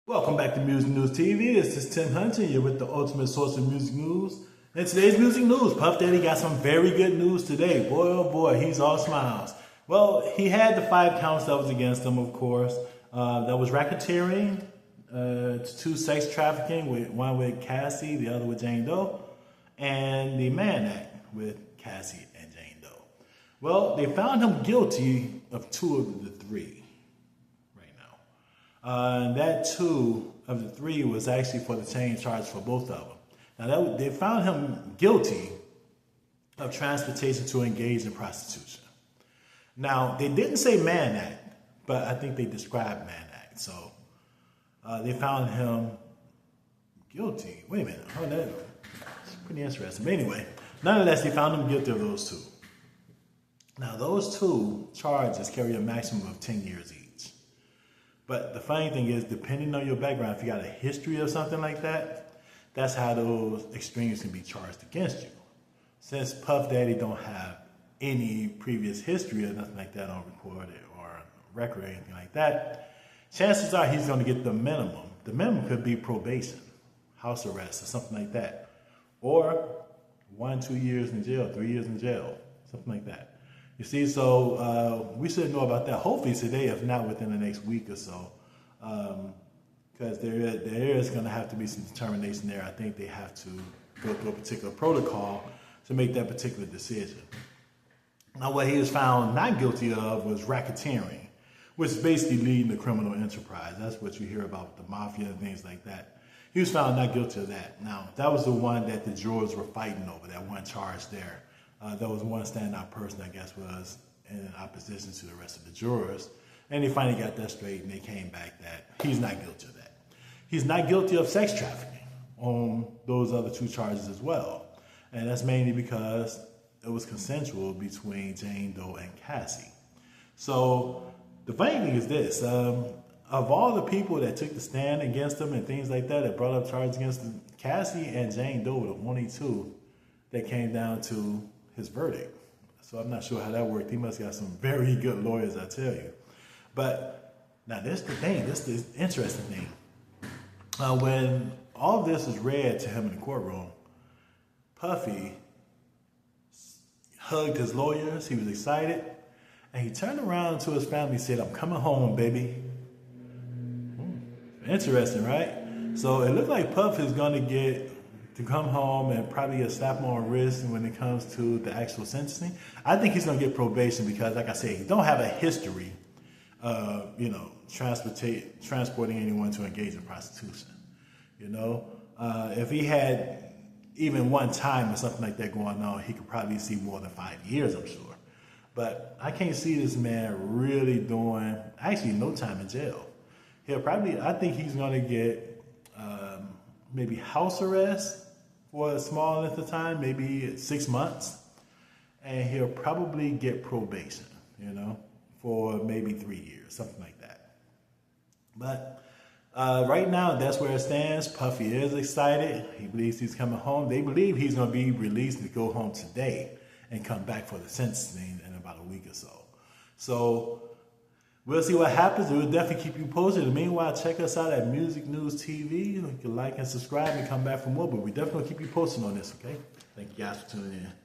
Welcome back to Music News TV. This is Tim Hunter. You're with the ultimate source of music news. In today's music news, Puff Daddy got some very good news today. Boy, oh boy, he's all smiles. Well, he had the 5 counts that was against him, of course. That was racketeering, 2 sex trafficking, one with Cassie, the other with Jane Doe, and the Mann Act with Cassie and Jane Doe. Well, they found him guilty of 2 of the 3. And that 2 of the 3 was actually for the same charge for both of them. Now, they found him guilty of transportation to engage in prostitution. Now, they didn't say Mann Act, but I think they described Mann Act. So they found him guilty. Wait a minute. Oh, that's pretty interesting. But anyway, nonetheless, they found him guilty of those 2. Now, those 2 charges carry a maximum of 10 years each. But the funny thing is, depending on your background, if you got a history or something like that, that's how those extremes can be charged against you. Since Puff Daddy don't have any previous history or nothing like that on record or record or anything like that, chances are he's going to get the minimum. The minimum could be probation, house arrest, or something like that. Or 1-2 years in jail, 3 years in jail, something like that. You see, so we should know about that hopefully today, if not within the next week or so, because there is going to have to be some determination there. I think they have to go through a particular protocol to make that particular decision. Now, what he was found not guilty of was racketeering, which is basically leading a criminal enterprise. That's what you hear about the mafia and things like that. He was found not guilty of that. Now, that was the one that the jurors were fighting over, that one charge there. There was one standout person, I guess, was in opposition to the rest of the jurors. And they finally got that straight, and they came back that he's not guilty of that. He's not guilty of sex trafficking on those other 2 charges as well. And that's mainly because it was consensual between Jane Doe and Cassie. So the funny thing is this. Of all the people that took the stand against him and things like that brought up charges against him, Cassie and Jane Doe were the only 2 that came down to his verdict. So I'm not sure how that worked. He must have got some very good lawyers, I tell you. But now this is the thing. This is the interesting thing. When all of this was read to him in the courtroom, Puffy hugged his lawyers. He was excited. And he turned around to his family and said, "I'm coming home, baby." Interesting, right? So it looked like Puff is going to get to come home and probably a slap on the wrist when it comes to the actual sentencing. I think he's going to get probation because, like I said, he don't have a history of, transporting anyone to engage in prostitution. If he had even one time or something like that going on, he could probably see more than 5 years, I'm sure. But I can't see this man really doing, actually, no time in jail. I think he's going to get maybe house arrest for a small length of time, maybe 6 months, and he'll probably get probation, for maybe 3 years, something like that. But right now, that's where it stands. Puffy is excited. He believes he's coming home. They believe he's going to be released to go home today and come back for the sentencing in about a week or so. So we'll see what happens. We'll definitely keep you posted. And meanwhile, check us out at Music News TV. You can like and subscribe and come back for more. But we definitely keep you posted on this, okay? Thank you guys for tuning in.